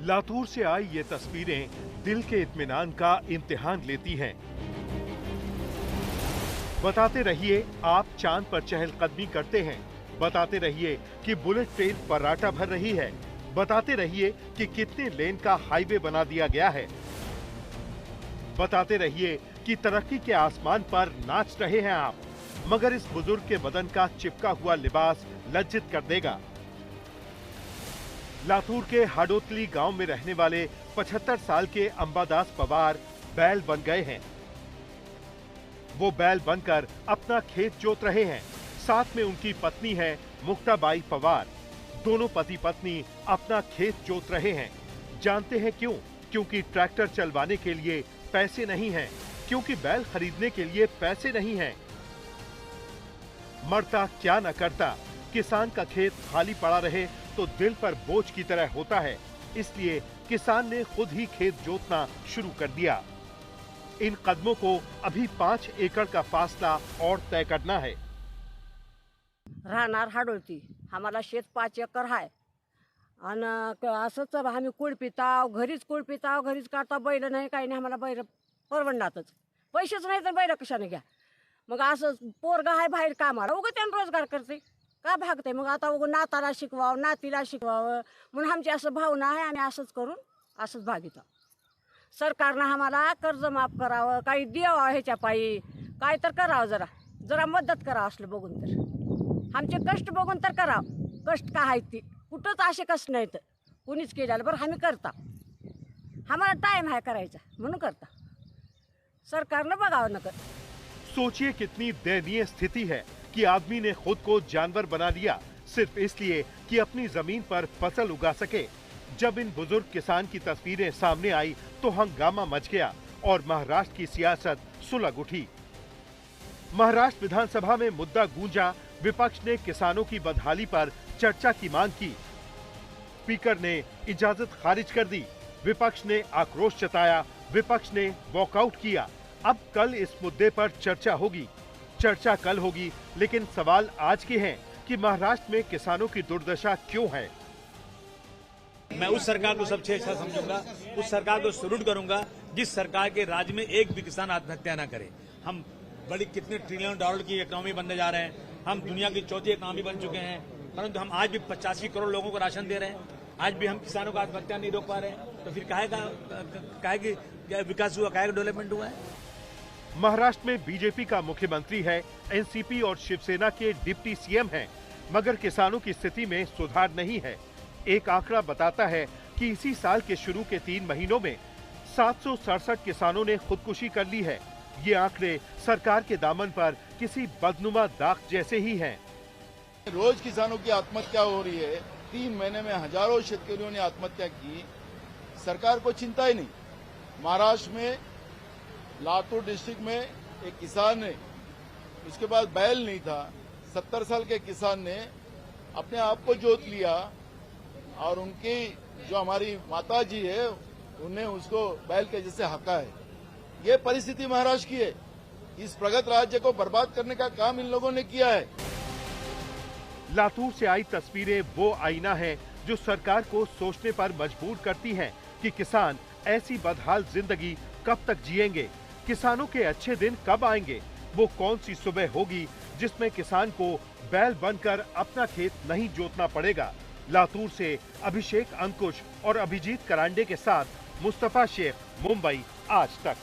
लातूर से आई ये तस्वीरें दिल के इत्मीनान का इम्तिहान लेती हैं। बताते रहिए आप चांद पर चहलकदमी करते हैं, बताते रहिए कि बुलेट ट्रेन पराठा भर रही है, बताते रहिए कि कितने लेन का हाईवे बना दिया गया है, बताते रहिए कि तरक्की के आसमान पर नाच रहे हैं आप, मगर इस बुजुर्ग के बदन का चिपका हुआ लिबास लज्जित कर देगा। लातूर के हाडोतली गांव में रहने वाले 75 साल के अंबादास पवार बैल बन गए हैं। वो बैल बनकर अपना खेत जोत रहे हैं। साथ में उनकी पत्नी है मुक्ताबाई पवार। दोनों पति पत्नी अपना खेत जोत रहे हैं। जानते हैं क्यों? क्योंकि ट्रैक्टर चलवाने के लिए पैसे नहीं हैं, क्योंकि बैल खरीदने के लिए पैसे नहीं हैं। मरता क्या न करता, किसान का खेत खाली पड़ा रहे तो दिल पर बोझ की तरह होता है। इसलिए किसान ने खुद ही खेत जोतना शुरू कर दिया। इन कदमों को अभी 5 एकड़ का फासला और तय करना है। राहणार हाडोळती, आम्हाला शेत 5 एकर आहे आणि असंच आम्ही कुळपिताव, घरीच कुळपिताव, घरीच काढता, बैल नाही काही नाही, आम्हाला बैल परवडणारच, पैसेच नाही तर बैल कशाने घ्या। मग असं पोरगा आहे बाहेर कामाला, उगा त्यानं रोजगार करते का भागते। मग आता उगा नाताला शिकवावं, नातीला शिकवावं म्हणून आमची असं भावना आहे। आम्ही असंच करून असंच भागितो। सरकारनं आम्हाला कर्ज माफ करावं, काही द्यावं, ह्याच्या पायी काय तर करावं, जरा जरा मदत करावं असलं बघून तर। आमचे कष्ट बघून तर करावं। कष्ट काय आहेत ती कुठंच असे कष्ट नाहीत, कुणीच केलेलं बरं आम्ही करता। आम्हाला टाइम आहे करायचा म्हणून करता। सरकारनं बघावं नका। सोचिए कितनी दयनीय स्थिति है कि आदमी ने खुद को जानवर बना लिया सिर्फ इसलिए कि अपनी जमीन पर फसल उगा सके। जब इन बुजुर्ग किसान की तस्वीरें सामने आई तो हंगामा मच गया और महाराष्ट्र की सियासत सुलग उठी। महाराष्ट्र विधानसभा में मुद्दा गूंजा। विपक्ष ने किसानों की बदहाली पर चर्चा की मांग की। स्पीकर ने इजाजत खारिज कर दी। विपक्ष ने आक्रोश जताया। विपक्ष ने वॉकआउट किया। अब कल इस मुद्दे पर चर्चा होगी। चर्चा कल होगी, लेकिन सवाल आज के हैं कि महाराष्ट्र में किसानों की दुर्दशा क्यों है। मैं उस सरकार को सबसे अच्छा समझूंगा, उस सरकार को सैल्यूट करूंगा जिस सरकार के राज्य में एक भी किसान आत्महत्या न करे। हम बड़ी कितने ट्रिलियन डॉलर की इकोनॉमी बनने जा रहे हैं, हम दुनिया की चौथी इकोनॉमी बन चुके हैं, परंतु हम आज भी 85 करोड़ लोगों को राशन दे रहे हैं। आज भी हम किसानों को आत्महत्या नहीं रोक पा रहे हैं, तो फिर काहे की विकास हुआ, काहे डेवलपमेंट हुआ है। महाराष्ट्र में बीजेपी का मुख्यमंत्री है, एनसीपी और शिवसेना के डिप्टी सीएम हैं, मगर किसानों की स्थिति में सुधार नहीं है। एक आंकड़ा बताता है कि इसी साल के शुरू के 3 महीनों में 767 किसानों ने खुदकुशी कर ली है। ये आंकड़े सरकार के दामन पर किसी बदनुमा दाग जैसे ही हैं। रोज किसानों की आत्महत्या हो रही है। 3 महीने में हजारों शेतकरियों ने आत्महत्या की, सरकार को चिंता ही नहीं। महाराष्ट्र में लातूर डिस्ट्रिक्ट में एक किसान ने, उसके पास बैल नहीं था, 70 साल के किसान ने अपने आप को जोत लिया और उनकी जो हमारी माता जी है उन्हें उसको बैल के जैसे हका है। ये परिस्थिति महाराष्ट्र की है। इस प्रगत राज्य को बर्बाद करने का काम इन लोगों ने किया है। लातूर से आई तस्वीरें वो आईना है जो सरकार को सोचने पर मजबूर करती हैं कि किसान ऐसी बदहाल जिंदगी कब तक जिएंगे, किसानों के अच्छे दिन कब आएंगे। वो कौन सी सुबह होगी जिसमें किसान को बैल बनकर अपना खेत नहीं जोतना पड़ेगा। लातूर से अभिषेक अंकुश और अभिजीत करांडे के साथ मुस्तफा शेख, मुंबई आज तक।